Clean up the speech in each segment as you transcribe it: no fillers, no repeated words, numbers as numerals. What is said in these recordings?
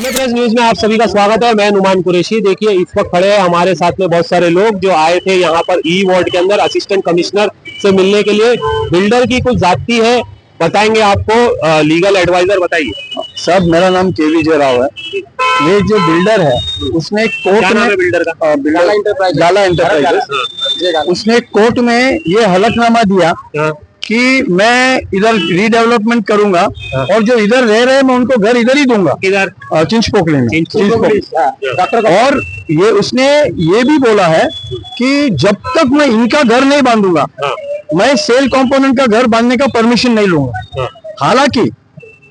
समय press news में आप सभी का स्वागत है। मैं नुमान कुरैशी। देखिए, इस वक्त खड़े हैं हमारे साथ में बहुत सारे लोग जो आए थे यहाँ पर ई वार्ड के अंदर असिस्टेंट कमिश्नर से मिलने के लिए। बिल्डर की कुछ जाति है, बताएंगे आपको। लीगल एडवाइजर बताइए। सर, मेरा नाम के.वी.जे. राव है। ये जो बिल्डर है उसने कोर्ट में, बिल्डर का गाला इंटरप्राइजेस, उसने कोर्ट में ये हलफनामा दिया कि मैं इधर रीडेवलपमेंट करूंगा और जो इधर रह रहे हैं मैं उनको घर इधर ही दूंगा, इधर चिंचपोकली में। और ये उसने ये भी बोला है कि जब तक मैं इनका घर नहीं बांधूंगा मैं सेल कंपोनेंट का घर बांधने का परमिशन नहीं लूंगा। हालांकि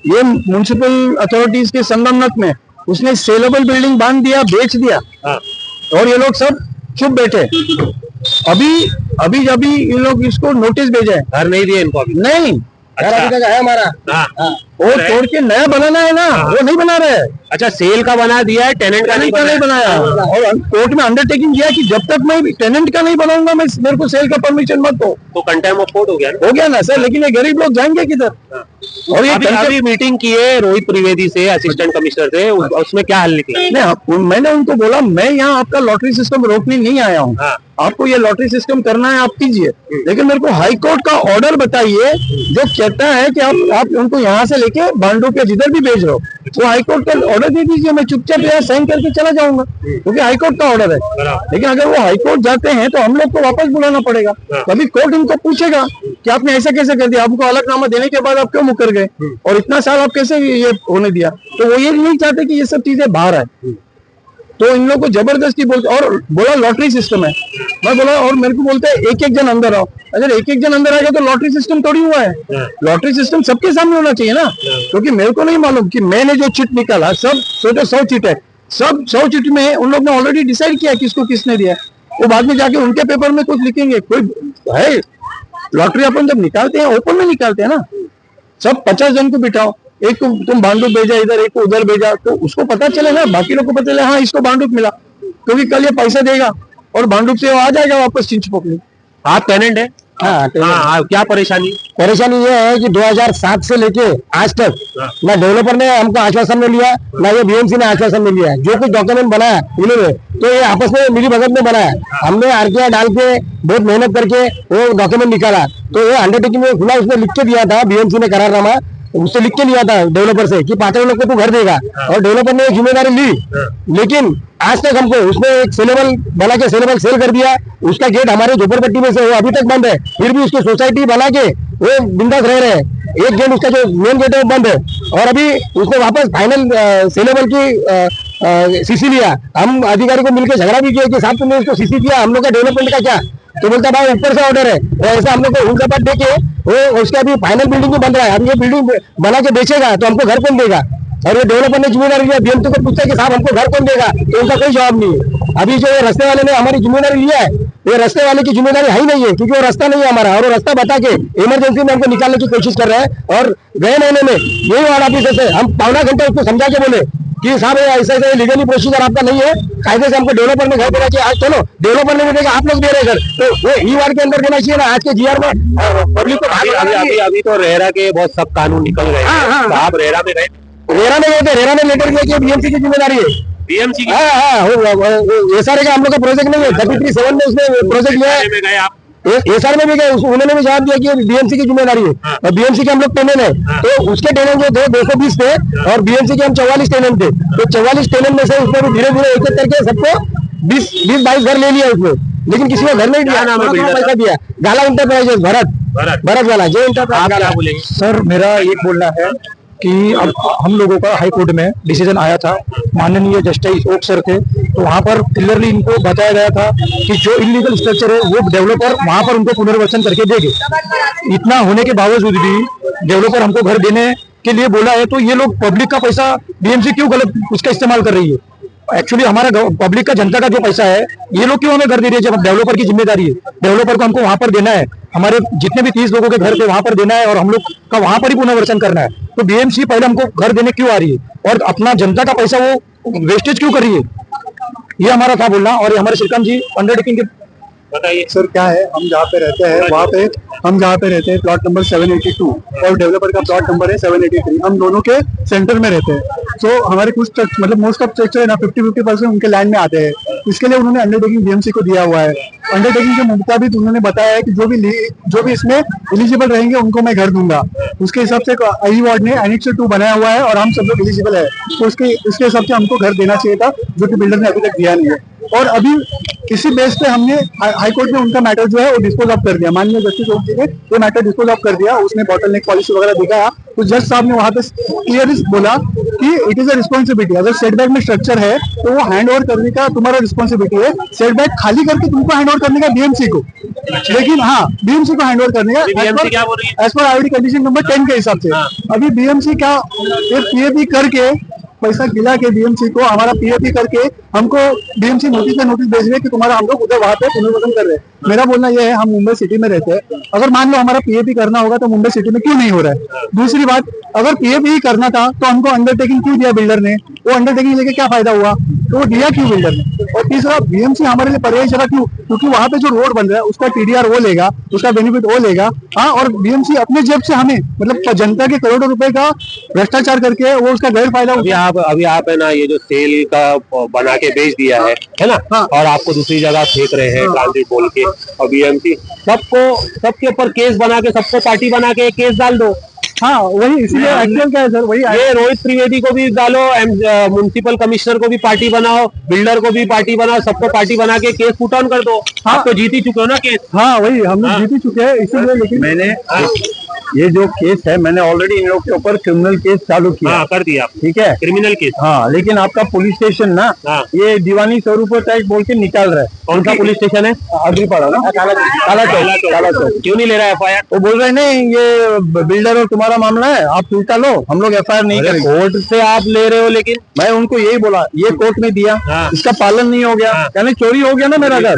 ये म्युनिसिपल अथॉरिटीज के संगमनक में उसने सेलेबल बिल्डिंग बांध दिया, बेच दिया और ये लोग सब चुप बैठे। अभी ये लोग इसको नोटिस भेजे, घर नहीं दिए इनको अभी नहीं। अच्छा। अभी तक है हमारा। वो तोड़ के नया बनाना है ना, वो नहीं बना रहे। अच्छा, सेल का बना दिया है, टेनेंट का नहीं बनाया। और कोर्ट में अंडरटेकिंग किया कि जब तक मैं टेनेंट का नहीं बनाऊंगा मैं मेरे को सेल का परमिशन मत दो। तो कंटेम्प्ट ऑफ कोर्ट हो गया ना सर। लेकिन ये गरीब लोग जाएंगे किधर? और ये अभी मीटिंग की है रोहित त्रिवेदी से, असिस्टेंट कमिश्नर से, उसमें क्या हल निकला? नहीं, मैंने उनको बोला मैं यहाँ आपका लॉटरी सिस्टम रोकने नहीं आया हूँ। आपको ये लॉटरी सिस्टम करना है आप कीजिए, लेकिन मेरे को हाई कोर्ट का ऑर्डर बताइए जो कहता है कि आप उनको यहाँ से लेके बांडू के जिधर भी भेज रहे हो वो हाई कोर्ट का ऑर्डर दे दीजिए। मैं चुपचाप यहाँ साइन करके चला जाऊंगा क्योंकि हाई कोर्ट का ऑर्डर है। लेकिन अगर वो हाई कोर्ट जाते हैं तो हम लोग को वापस बुलाना पड़ेगा। तभी कोर्ट इनको पूछेगा कि आपने ऐसा कैसे कर दिया, आपको अलगनामा देने के बाद आप क्यों मुकर गए और इतना साल आप कैसे ये होने दिया। तो वो ये नहीं चाहते कि ये सब चीजें बाहर आए, तो इन लोगों को जबरदस्ती बोलते और बोला लॉटरी सिस्टम है। मैं बोला और मेरे को बोलते हैं एक जन अंदर आओ। अगर एक जन अंदर आएगा तो लॉटरी सिस्टम थोड़ी हुआ है। लॉटरी सिस्टम सबके सामने होना चाहिए ना, क्योंकि मेरे को नहीं मालूम कि मैंने जो चिट निकाला सब सोचो 100 चिट है, सब 100 चिट में उन लोग ने ऑलरेडी डिसाइड किया किसको किसने दिया। वो बाद में जाके उनके पेपर में कुछ लिखेंगे। कोई है लॉटरी अपन जब निकालते हैं ओपन में निकालते हैं ना। सब 50 जन को बिठाओ, एक को तुम बांडूक भेजा इधर, एक को उधर भेजा, तो उसको पता चले ना, बाकी लोग को पता चले हाँ इसको बांडूक मिला, क्योंकि कल ये पैसा देगा और बांडूक से वो आ जाएगा वापस चिंचपोकली। आप टेनेंट है? हाँ, क्या परेशानी ये है कि 2007 से लेके आज तक ना डेवलपर ने हमको आश्वासन में लिया, ना ये बीएमसी ने आश्वासन में लिया। जो कुछ डॉक्यूमेंट बनाया इन्होंने तो ये आपस में मिली भगत में बनाया। हमने आरटीआई डाल के बहुत मेहनत करके वो डॉक्यूमेंट निकाला, तो ये अंडरटेकिंग में खुला उसने लिख के दिया था, बीएमसी ने करारनामा उससे लिख के लिया था डेवलपर से कि 5 लोग को तू घर देगा, और डेवलपर ने जिम्मेदारी ली। लेकिन आज तक हमको उसने एक सेलेबल बना के सेलेबल सेल कर दिया। उसका गेट हमारे झोपड़पट्टी में से वो अभी तक बंद है, फिर भी उसकी सोसाइटी बना के वो बिंदास रह रहे हैं। एक गेट उसका जो मेन गेट है वो बंद है, और अभी उसने वापस फाइनल सेलेबल की सीसी लिया। हम अधिकारी को मिलकर झगड़ा भी किया कि साहब तुमने उसको सीसी दिया, हम लोग का डेवलपमेंट का क्या? तो बोलता भाई ऊपर से ऑर्डर है, ऐसा हम लोग को उनका पाठ देके वो उसका अभी फाइनल बिल्डिंग भी बन रहा है। अभी ये बिल्डिंग बना के बेचेगा तो हमको घर कौन देगा? और ये डेवलपर ने जिम्मेदारी लिया, बीएमसी को पूछता है कि साहब हमको घर कौन देगा, तो उनका कोई जवाब नहीं है। अभी जो ये रास्ते वाले ने हमारी जिम्मेदारी लिया है, ये रास्ते वाले की जिम्मेदारी है ही नहीं है, क्योंकि वो रास्ता नहीं है हमारा, और वो रास्ता बता के इमरजेंसी में हमको निकालने की कोशिश कर रहा है। और गए महीने में यही वार्ड ऑफिसर से हम पौना घंटा उसको समझा के बोले कि साहब ऐसा ऐसा लीगली प्रोसीजर आपका नहीं है, कायदे से हमको डेवलपर में घर देना चाहिए। आज चलो डेवलपर ने देगा, आप लोग दे रहे घर, तो वो ई वार्ड के अंदर देना चाहिए ना। आज के जीआर में पब्लिक को अभी तो रेरा के बहुत सब कानून निकल गए। आप रेरा में गए? रेरा में गए थे, रेरा ने लेटर दिया कि बीएमसी की जिम्मेदारी है। बीएमसी एसआर का हम लोग का प्रोजेक्ट नहीं है। 33/7 में उसने प्रोजेक्ट लिया है। एसआर में भी गए, उन्होंने भी जवाब दिया कि बीएमसी की जिम्मेदारी है, और बीएमसी के हम लोग टेनेंट है। तो उसके टेनेंट जो थे 220 थे और बीएमसी के हम 44 टेनेंट थे। तो 44 टेनेंट में से उसने भी धीरे धीरे एक करके सबको 20-22 घर ले लिया उसने, लेकिन किसी को घर नहीं दिया, पैसा दिया। गाला इंटरप्राइजेस, भरत वाला जय इंटरप्राइज। सर, मेरा ये बोलना है कि अब हम लोगों का हाई कोर्ट में डिसीजन आया था, माननीय जस्टिस ओक सर थे, तो वहाँ पर क्लियरली इनको बताया गया था कि जो इलीगल स्ट्रक्चर है वो डेवलपर वहाँ पर उनको पुनर्वसन करके देंगे। इतना होने के बावजूद भी डेवलपर हमको घर देने के लिए बोला है, तो ये लोग पब्लिक का पैसा बीएमसी क्यों गलत उसका इस्तेमाल कर रही है? एक्चुअली हमारा पब्लिक का, जनता का जो पैसा है ये लोग क्यों हमें घर दे रही है, जब डेवलपर की जिम्मेदारी है। डेवलपर को हमको वहां पर देना है, हमारे जितने भी 30 लोगों के घर थे वहां पर देना है, और हम लोग का वहां पर ही पुनर्वसन करना है। तो बीएमसी पहले हमको घर देने क्यों आ रही है, और अपना जनता का पैसा वो वेस्टेज क्यों कर रही है? ये हमारा था बोलना। और ये हमारे श्रीकांत जी अंडरटेकिंग के बताइए सर क्या है। हम जहाँ पे रहते हैं वहाँ पे हम जहाँ पे रहते हैं प्लॉट नंबर 782 और डेवलपर का प्लॉट नंबर है 783। हम दोनों के सेंटर में रहते हैं। तो हमारे कुछ मतलब मोस्ट ऑफ स्ट्रक्चर ना 50-50% उनके लैंड में आते हैं। इसके लिए उन्होंने अंडरटेकिंग बीएमसी को दिया हुआ है। अंडरटेकिंग के मुताबिक उन्होंने बताया है कि जो भी इसमें एलिजिबल रहेंगे उनको मैं घर दूंगा। उसके हिसाब से आई वार्ड ने एनेक्स 2 बनाया हुआ है और हम सब लोग एलिजिबल है, तो इसके हिसाब से हमको घर देना चाहिए था, जो कि बिल्डर ने अभी तक दिया नहीं है। और अभी इसी बेस पे हमने हाई कोर्ट में उनका मैटर जो है वो डिस्पोज ऑफ कर दिया। माननीय जस्टिस ओम ने ये मैटर डिस्पोज ऑफ कर दिया। उसने बॉटल नेक पॉलिसी वगैरह दिखाया, तो जज साहब ने वहां पे क्लियर बोला कि इट इज अ रिस्पॉन्सिबिलिटी, अगर सेटबैक में स्ट्रक्चर है तो वो हैंड ओवर करने का तुम्हारा रिस्पॉन्सिबिलिटी है। सेटबैक खाली करके तुमको हैंड ओवर करने का बीएमसी को, लेकिन हाँ बीएमसी को हैंड ओवर करने का as per ID condition number 10 के हिसाब से। अभी बीएमसी क्या पीएपी करके पैसा गिला के बीएमसी को हमारा पीएपी करके हमको बीएमसी नोटिस भेज रहे कि तुम्हारा हम लोग उधर वहां पे पुनर्वसन कर रहे हैं। मेरा बोलना यह है, हम मुंबई सिटी में रहते हैं, अगर मान लो हमारा पीएपी करना होगा तो मुंबई सिटी में क्यों नहीं हो रहा है। दूसरी बात, अगर पीएपी ही करना था तो हमको अंडरटेकिंग क्यों दिया बिल्डर ने, वो अंडरटेकिंग लेके क्या फायदा हुआ, तो वो दिया क्यों बिल्डर ने। और तीसरा, बीएमसी हमारे लिए पर्याय चला क्यों, क्योंकि वहां पे जो रोड बन रहा है उसका टीडीआर वो लेगा, उसका बेनिफिट वो लेगा। हाँ, और बीएमसी अपने जेब से हमें मतलब जनता के करोड़ों रुपए का भ्रष्टाचार करके वो उसका गैर फायदा। अभी आप है ना, ये जो सेल का बना के बेच दिया है ना, हाँ। और आपको दूसरी जगह फेंक रहे हैं ट्रांजिट बोल के, और बीएमसी सबके ऊपर केस बना के, सबको पार्टी बना के केस डाल दो। हाँ, वही इसलिए एक्चुअल क्या है सर, वही ये रोहित त्रिवेदी को भी डालो, म्युनिसिपल कमिश्नर को भी पार्टी बनाओ, बिल्डर को भी पार्टी बनाओ, सबको पार्टी बना के केस पुट ऑन कर दो। हाँ, आप तो जीत ही चुके हो ना केस। हाँ, वही हम लोग जीत ही चुके हैं, इसीलिए। लेकिन मैंने ये जो केस है, मैंने ऑलरेडी इन लोग के ऊपर क्रिमिनल केस चालू किया। हाँ, कर दिया, ठीक है, क्रिमिनल केस। हाँ, लेकिन आपका पुलिस स्टेशन ना, ये दीवानी स्वरूप टाइप बोल के निकाल रहा है। कौन सा पुलिस स्टेशन है? अग्रीपाड़ा ना, काला चौक। क्यों नहीं ले रहा एफआईआर? वो बोल रहे नहीं, ये बिल्डर और तुम्हारा मामला है, आप उल्टा लो, हम लोग एफआईआर नहीं करेंगे। कोर्ट से आप ले रहे हो, लेकिन मैं उनको यही बोला, ये कोर्ट में दिया, इसका पालन नहीं हो गया, कहने चोरी हो गया ना मेरा घर,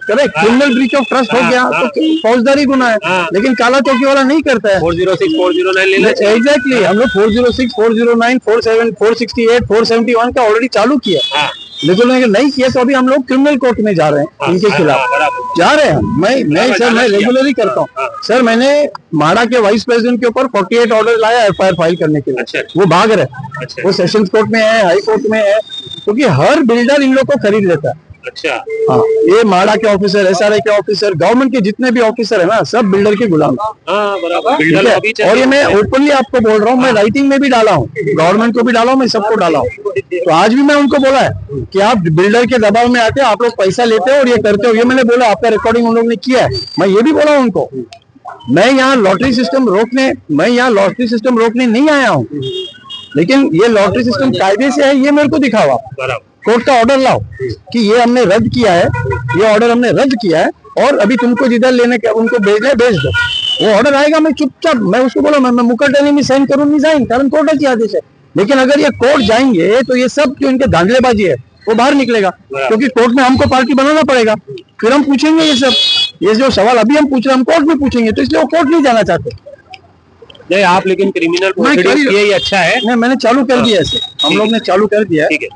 correct, criminal breach of trust हो गया, तो फौजदारी गुना है। लेकिन काला चौकी वाला नहीं करता है। 406, 409 ले लेते हैं। एग्जैक्टली, हम लोग 406, 409, 47, 468, 471 का ऑलरेडी चालू किया, लेकिन नहीं किया, तो अभी हम लोग क्रिमिनल कोर्ट में जा रहे हैं, इनके खिलाफ जा रहे हैं। मैं रेगुलरली करता हूँ सर। मैंने माड़ा के वाइस प्रेसिडेंट के ऊपर 48 ऑर्डर लाया एफआईआर फाइल करने के लिए। वो भाग रहे, वो सेशंस कोर्ट में है, हाई कोर्ट में है, क्योंकि हर बिल्डर इन लोग को खरीद लेता है। अच्छा, हाँ, ये माड़ा के ऑफिसर, एसआरआई के ऑफिसर, गवर्नमेंट के जितने भी ऑफिसर है ना, सब बिल्डर के गुलाम। हाँ, बराबर, बिल्डर अभी और ये मैं ओपनली आपको बोल रहा हूँ, मैं राइटिंग में भी डाला हूँ, गवर्नमेंट को भी डाला हूँ, मैं सबको डाला हूँ। तो आज भी मैं उनको बोला है कि आप बिल्डर के दबाव में आके आप लोग पैसा लेते हो और ये करते हो, ये मैंने बोला, आपका रिकॉर्डिंग उन लोगों ने किया है। मैं ये भी बोला उनको, मैं यहाँ लॉटरी सिस्टम रोकने नहीं आया हूँ, लेकिन ये लॉटरी सिस्टम कायदे से है, ये मेरे को दिखावा, कोर्ट का ऑर्डर लाओ कि ये हमने रद्द किया है, ये ऑर्डर हमने रद्द किया है, और अभी तुमको जिधर लेने के उनको भेजना है भेज दो। वो ऑर्डर आएगा, मैं चुपचाप, मैं उसको बोला मैं मुकदमे में साइन करूँ नहीं साइन, कारण कोर्ट की आदेश है। लेकिन अगर ये कोर्ट जाएंगे तो ये सब जो इनके धांधलेबाजी है वो बाहर निकलेगा, क्योंकि कोर्ट में हमको पार्टी बनाना पड़ेगा, फिर हम पूछेंगे ये सब, ये जो सवाल अभी हम पूछ रहे हैं हम कोर्ट में पूछेंगे, तो इसलिए वो कोर्ट नहीं जाना चाहते। नहीं, आप लेकिन क्रिमिनल प्रोसीडिंग किए, ये अच्छा है। नहीं, मैंने चालू कर दिया ऐसे, हम लोग ने चालू कर दिया है। ठीक है।